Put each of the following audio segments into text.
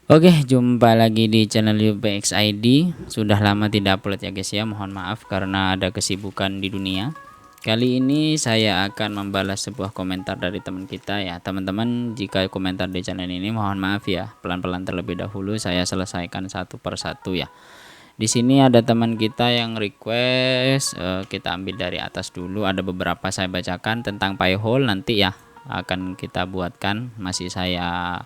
Oke, jumpa lagi di channel UPX ID. Sudah lama tidak upload ya guys ya. Mohon maaf karena ada kesibukan di dunia. Kali ini saya akan membalas sebuah komentar dari teman kita ya. Teman-teman, jika komentar di channel ini mohon maaf ya. Pelan-pelan terlebih dahulu saya selesaikan satu persatu ya. Di sini ada teman kita yang request, kita ambil dari atas dulu. Ada beberapa saya bacakan tentang Pi-hole nanti ya akan kita buatkan. Masih saya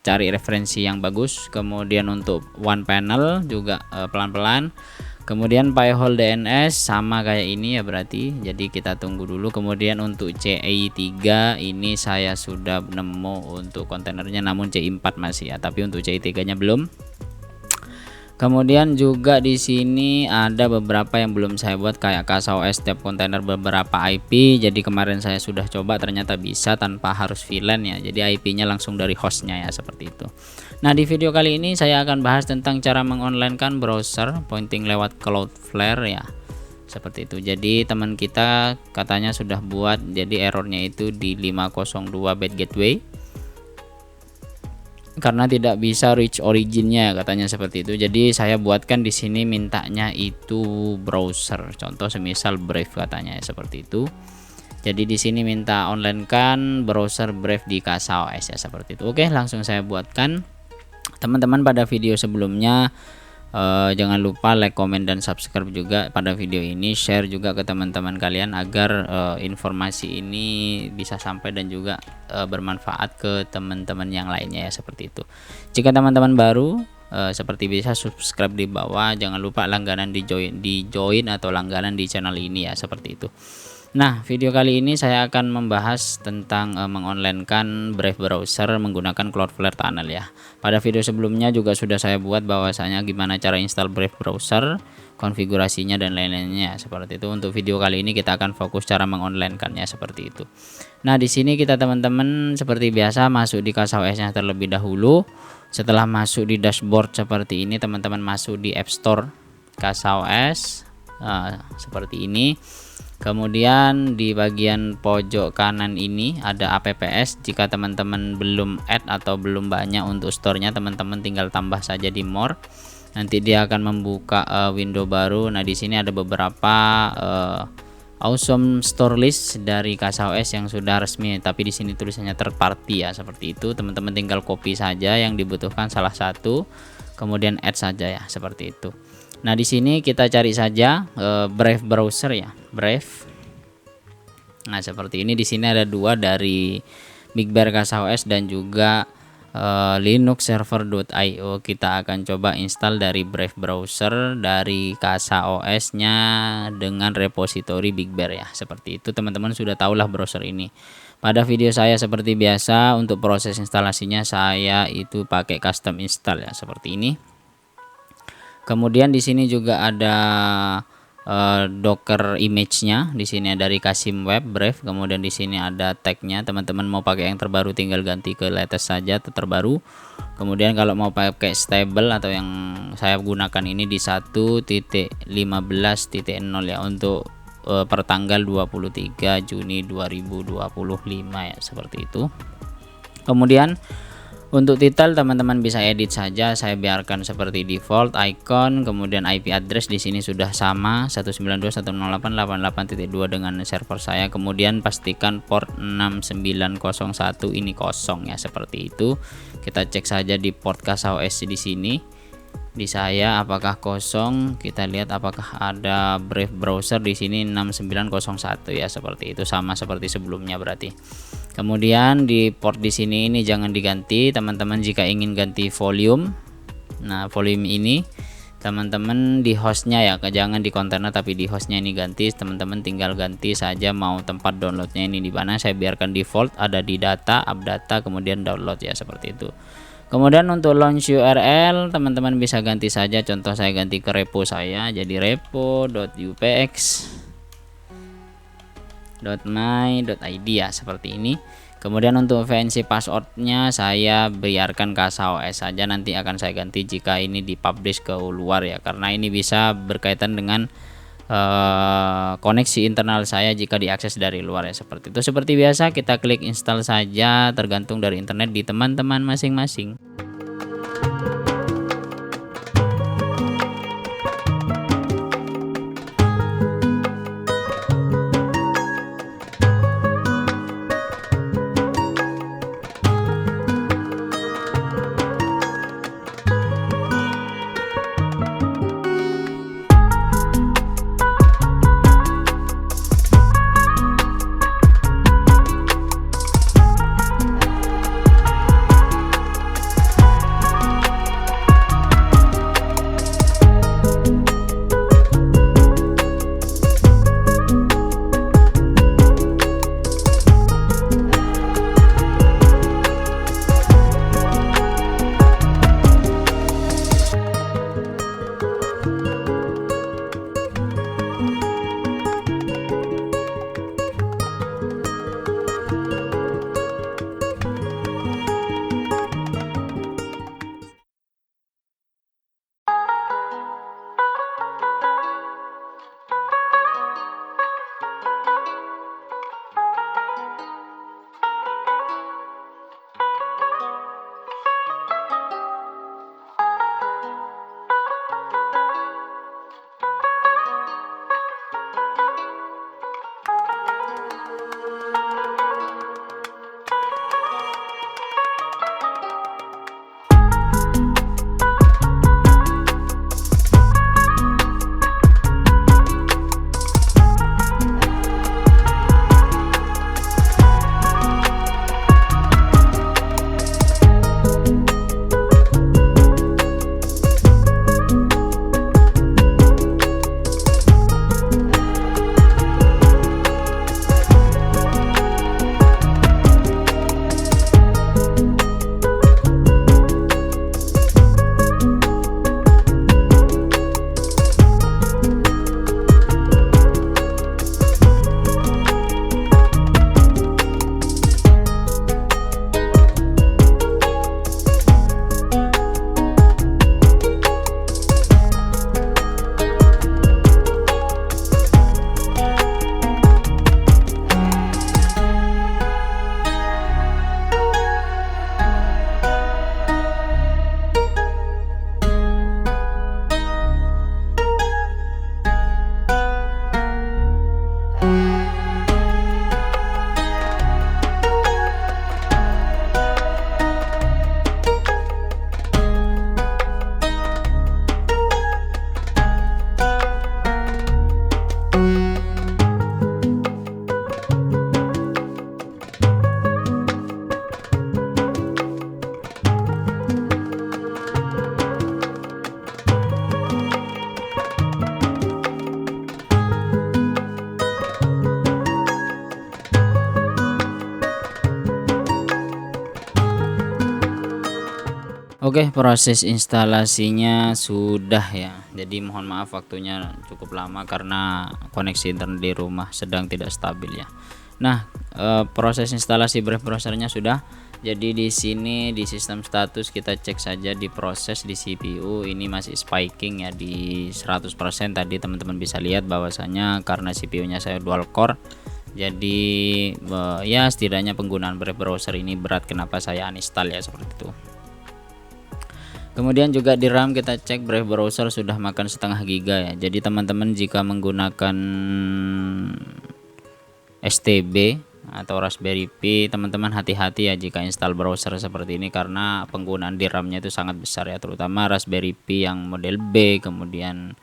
cari referensi yang bagus. Kemudian untuk one panel juga pelan-pelan. Kemudian Pi-hole DNS sama kayak ini ya berarti. Jadi kita tunggu dulu. Kemudian untuk CI3 ini saya sudah nemu untuk kontainernya, namun CI4 masih ya, tapi untuk CI3 nya belum. Kemudian juga di sini ada beberapa yang belum saya buat kayak KSOS setiap kontainer beberapa IP. Jadi kemarin saya sudah coba ternyata bisa tanpa harus VLAN ya. Jadi IP-nya langsung dari hostnya ya, seperti itu. Nah, di video kali ini saya akan bahas tentang cara mengonlinekan browser pointing lewat Cloudflare ya. Seperti itu. Jadi teman kita katanya sudah buat, jadi errornya itu di 502 bad gateway. Karena tidak bisa reach originnya katanya seperti itu. Jadi saya buatkan di sini mintanya itu browser. Contoh semisal Brave katanya ya, seperti itu. Jadi di sini minta online kan browser Brave di KSOS ya, seperti itu. Oke, langsung saya buatkan. Teman-teman, pada video sebelumnya jangan lupa like, comment, dan subscribe juga pada video ini. Share juga ke teman-teman kalian agar informasi ini bisa sampai dan juga bermanfaat ke teman-teman yang lainnya ya, seperti itu. Jika teman-teman baru seperti bisa subscribe di bawah. Jangan lupa langganan di join atau langganan di channel ini ya, seperti itu. Nah, video kali ini saya akan membahas tentang mengonlinekan Brave browser menggunakan Cloudflare Tunnel ya. Pada video sebelumnya juga sudah saya buat bahwasanya gimana cara install Brave browser, konfigurasinya dan lain-lainnya seperti itu. Untuk video kali ini kita akan fokus cara mengonlinekannya seperti itu. Nah, di sini kita teman-teman seperti biasa masuk di KSOS-nya terlebih dahulu. Setelah masuk di dashboard seperti ini, teman-teman masuk di App Store KSOS seperti ini. Kemudian di bagian pojok kanan ini ada apps. Jika teman-teman belum add atau belum banyak untuk store-nya, teman-teman tinggal tambah saja di more. Nanti dia akan membuka window baru. Nah, di sini ada beberapa awesome store list dari KSOS yang sudah resmi, tapi di sini tulisannya third party ya, seperti itu. Teman-teman tinggal copy saja yang dibutuhkan salah satu, kemudian add saja ya, seperti itu. Nah, di sini kita cari saja Brave browser ya, Brave. Nah, seperti ini. Di sini ada dua dari BigBear KSOS dan juga linuxserver.io. Kita akan coba install dari Brave browser dari KSOS-nya dengan repository BigBear ya, seperti itu. Teman-teman sudah tahulah browser ini. Pada video saya seperti biasa untuk proses instalasinya saya itu pakai custom install ya, seperti ini. Kemudian di sini juga ada Docker image-nya. Di sini ada dari Kasim Web Brave. Kemudian di sini ada tag-nya. Teman-teman mau pakai yang terbaru tinggal ganti ke latest saja atau terbaru. Kemudian kalau mau pakai stable atau yang saya gunakan ini di 1.15.0 ya, untuk pertanggal 23 Juni 2025 ya, seperti itu. Kemudian untuk title teman-teman bisa edit saja, saya biarkan seperti default. Icon, kemudian IP address di sini sudah sama 192.168.88.2 dengan server saya. Kemudian pastikan port 6901 ini kosong ya, seperti itu. Kita cek saja di port KSOS di sini. Di saya apakah kosong? Kita lihat apakah ada Brave browser di sini 6901 ya, seperti itu, sama seperti sebelumnya berarti. Kemudian di port di sini ini jangan diganti teman-teman jika ingin ganti volume. Nah, volume ini teman-teman di hostnya ya, jangan di kontainer tapi di hostnya ini ganti. Teman-teman tinggal ganti saja mau tempat downloadnya ini di mana. Saya biarkan default ada di data, up data, kemudian download ya, seperti itu. Kemudian untuk launch URL teman-teman bisa ganti saja. Contoh saya ganti ke repo saya, jadi repo.upx.my.id ya, seperti ini. Kemudian untuk VNC passwordnya saya biarkan KSOS saja, nanti akan saya ganti jika ini dipublish ke luar ya, karena ini bisa berkaitan dengan koneksi internal saya jika diakses dari luar ya, seperti itu. Seperti biasa kita klik install saja, tergantung dari internet di teman-teman masing-masing. Oke, proses instalasinya sudah ya. Jadi mohon maaf waktunya cukup lama karena koneksi internet di rumah sedang tidak stabil ya. Nah, proses instalasi Brave browsernya sudah. Jadi di sini di sistem status kita cek saja di proses di CPU ini masih spiking ya di 100%. Tadi teman-teman bisa lihat bahwasanya karena CPU-nya saya dual core. Jadi ya setidaknya penggunaan Brave browser ini berat, kenapa saya uninstall ya, seperti itu. Kemudian juga di RAM kita cek Brave browser sudah makan setengah giga ya. Jadi teman-teman jika menggunakan STB atau Raspberry Pi, teman-teman hati-hati ya jika install browser seperti ini karena penggunaan di RAM-nya itu sangat besar ya, terutama Raspberry Pi yang model B, kemudian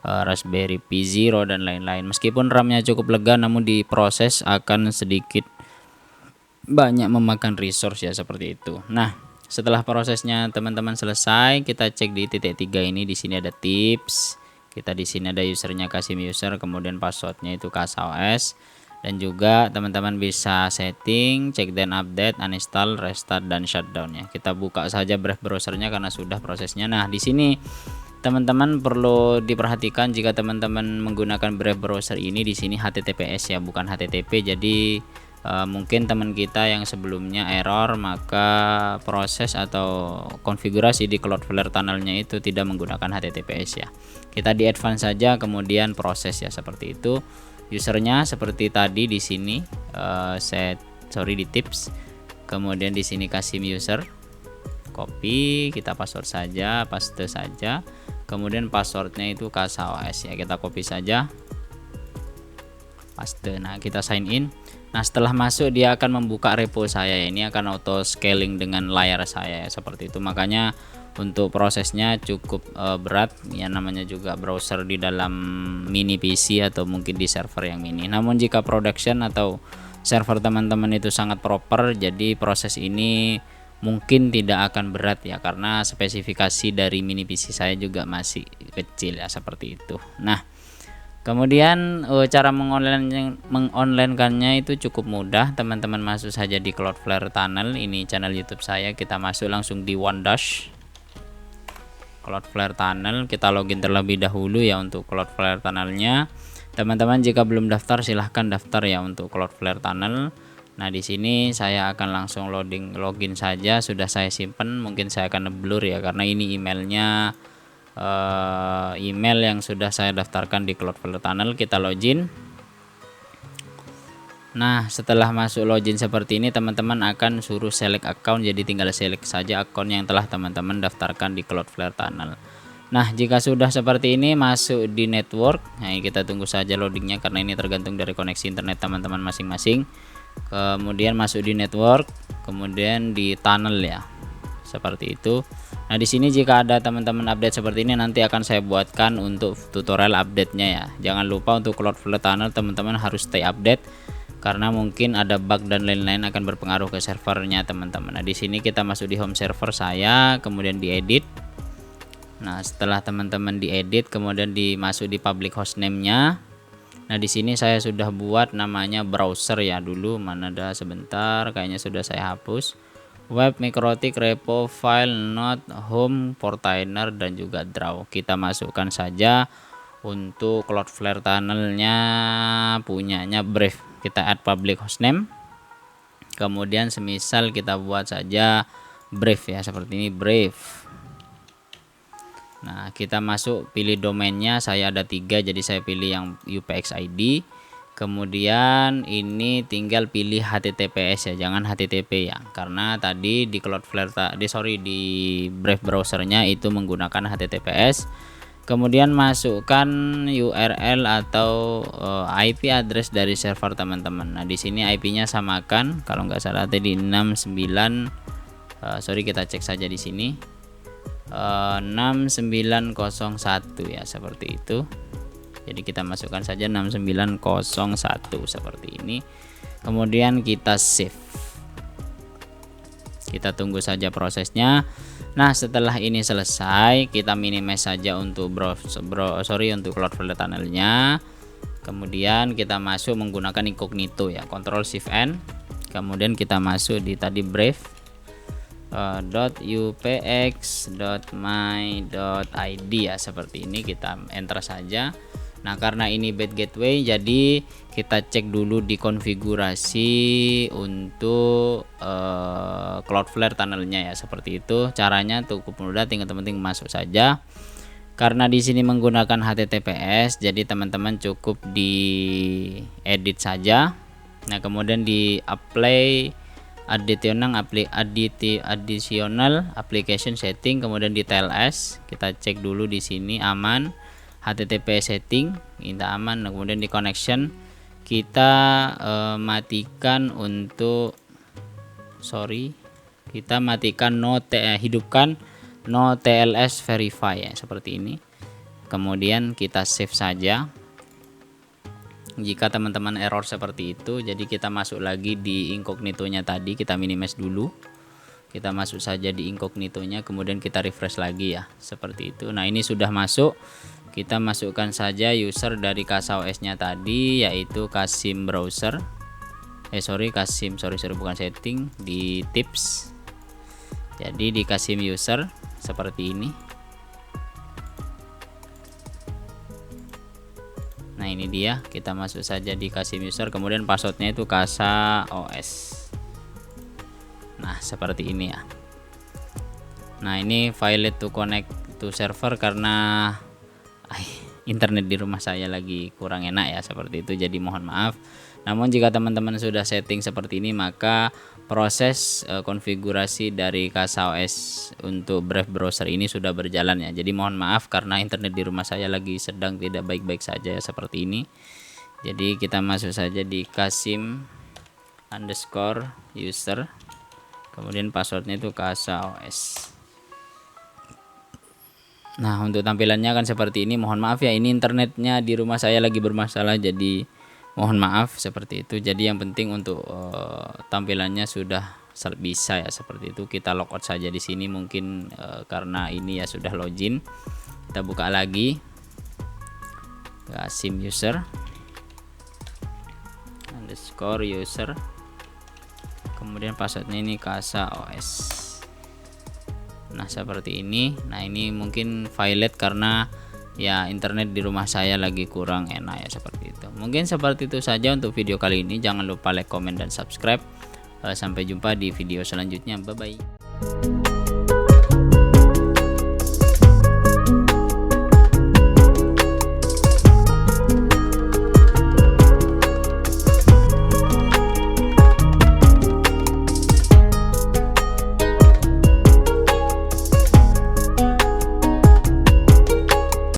Raspberry Pi Zero dan lain-lain. Meskipun RAM-nya cukup lega, namun di proses akan sedikit banyak memakan resource ya, seperti itu. Nah, setelah prosesnya teman-teman selesai, kita cek di titik 3 ini. Di sini ada tips. Kita di sini ada usernya Kasim user, kemudian passwordnya itu KSOS, dan juga teman-teman bisa setting, cek dan update, uninstall, restart dan shutdown ya. Kita buka saja Brave browsernya karena sudah prosesnya. Nah, di sini teman-teman perlu diperhatikan jika teman-teman menggunakan Brave browser ini, di sini HTTPS ya, bukan HTTP. Jadi mungkin teman kita yang sebelumnya error, maka proses atau konfigurasi di Cloudflare tunnelnya itu tidak menggunakan HTTPS ya. Kita di advance saja, kemudian proses ya, seperti itu. Usernya seperti tadi di sini, di tips, kemudian di sini kasih user, copy, kita password saja, paste saja, kemudian passwordnya itu KSOS ya, kita copy saja, paste. Nah, kita sign in. Nah, setelah masuk dia akan membuka repo saya, ini akan auto scaling dengan layar saya ya, seperti itu. Makanya untuk prosesnya cukup berat ya, namanya juga browser di dalam mini PC atau mungkin di server yang mini. Namun jika production atau server teman-teman itu sangat proper, jadi proses ini mungkin tidak akan berat ya, karena spesifikasi dari mini PC saya juga masih kecil ya, seperti itu. Nah, kemudian cara mengonline-kannya itu cukup mudah, teman-teman masuk saja di Cloudflare Tunnel, ini channel YouTube saya, kita masuk langsung di OneDash Cloudflare Tunnel, kita login terlebih dahulu ya untuk Cloudflare Tunnelnya. Teman-teman jika belum daftar silahkan daftar ya untuk Cloudflare Tunnel. Nah, di sini saya akan langsung login saja, sudah saya simpan, mungkin saya akan blur ya karena ini emailnya email yang sudah saya daftarkan di Cloudflare Tunnel. Kita login. Nah, setelah masuk login seperti ini, teman-teman akan suruh select account, jadi tinggal select saja akun yang telah teman-teman daftarkan di Cloudflare Tunnel. Nah, jika sudah seperti ini masuk di network, nah kita tunggu saja loadingnya karena ini tergantung dari koneksi internet teman-teman masing-masing. Kemudian masuk di network, kemudian di tunnel ya, seperti itu. Nah, di sini jika ada teman-teman update seperti ini nanti akan saya buatkan untuk tutorial update-nya ya. Jangan lupa untuk Cloudflare Tunnel teman-teman harus stay update karena mungkin ada bug dan lain-lain akan berpengaruh ke servernya teman-teman. Nah, di sini kita masuk di home server saya, kemudian diedit. Nah, setelah teman-teman diedit, kemudian dimasuk di public hostname-nya. Nah, di sini saya sudah buat namanya browser ya dulu, mana ada sebentar, kayaknya sudah saya hapus. Web, Mikrotik, repo, file, note, home, portainer, dan juga draw. Kita masukkan saja untuk Cloudflare Tunnelnya punyanya Brave. Kita add public hostname. Kemudian semisal kita buat saja Brave ya, seperti ini Brave. Nah, kita masuk pilih domainnya, saya ada 3 jadi saya pilih yang UPX ID. Kemudian ini tinggal pilih HTTPS ya, jangan HTTP ya, karena tadi di Cloudflare di Brave browsernya itu menggunakan HTTPS. Kemudian masukkan URL atau IP address dari server teman-teman. Nah, di sini IP-nya samakan, kalau nggak salah tadi 69 kita cek saja di sini 6901 ya, seperti itu. Jadi kita masukkan saja 6901 seperti ini. Kemudian kita save. Kita tunggu saja prosesnya. Nah, setelah ini selesai, kita minimize saja untuk untuk Cloudflare Tunnelnya. Kemudian kita masuk menggunakan incognito ya, Ctrl Shift N. Kemudian kita masuk di tadi Brave .upx.my.id ya, seperti ini, kita enter saja. Nah, karena ini bad gateway jadi kita cek dulu di konfigurasi untuk Cloudflare Tunnelnya ya, seperti itu. Caranya cukup mudah, tinggal teman-teman masuk saja. Karena di sini menggunakan HTTPS jadi teman-teman cukup di edit saja. Nah, kemudian di apply additional application setting, kemudian di TLS kita cek dulu di sini aman, HTTP setting kita aman. Nah, kemudian di connection kita matikan untuk kita matikan hidupkan no TLS verify ya, seperti ini. Kemudian kita save saja. Jika teman-teman error seperti itu, jadi kita masuk lagi di incognito-nya tadi, kita minimize dulu. Kita masuk saja di incognito-nya, kemudian kita refresh lagi ya, seperti itu. Nah, ini sudah masuk. Kita masukkan saja user dari KSOS-nya tadi, yaitu Kasim browser. Kasim bukan setting, di tips. Jadi di Kasim user seperti ini. Nah ini dia, kita masuk saja di Kasim user, kemudian passwordnya itu Kasa OS. Nah seperti ini ya. Nah ini failed to connect to server karena internet di rumah saya lagi kurang enak ya, seperti itu, jadi mohon maaf. Namun jika teman-teman sudah setting seperti ini, maka proses konfigurasi dari Kasa OS untuk Brave browser ini sudah berjalan ya. Jadi mohon maaf karena internet di rumah saya lagi sedang tidak baik-baik saja ya, seperti ini. Jadi kita masuk saja di Kasim_user, kemudian passwordnya itu Kasa OS. Nah untuk tampilannya kan seperti ini. Mohon maaf ya, ini internetnya di rumah saya lagi bermasalah, jadi mohon maaf seperti itu. Jadi yang penting untuk tampilannya sudah bisa ya, seperti itu. Kita logout saja di sini, mungkin karena ini ya sudah login. Kita buka lagi Kasim user _user, kemudian passwordnya ini Kasa OS. Nah seperti ini. Nah ini mungkin failed karena ya internet di rumah saya lagi kurang enak ya, seperti itu. Mungkin seperti itu saja untuk video kali ini. Jangan lupa like, comment, dan subscribe. Sampai jumpa di video selanjutnya. Bye bye.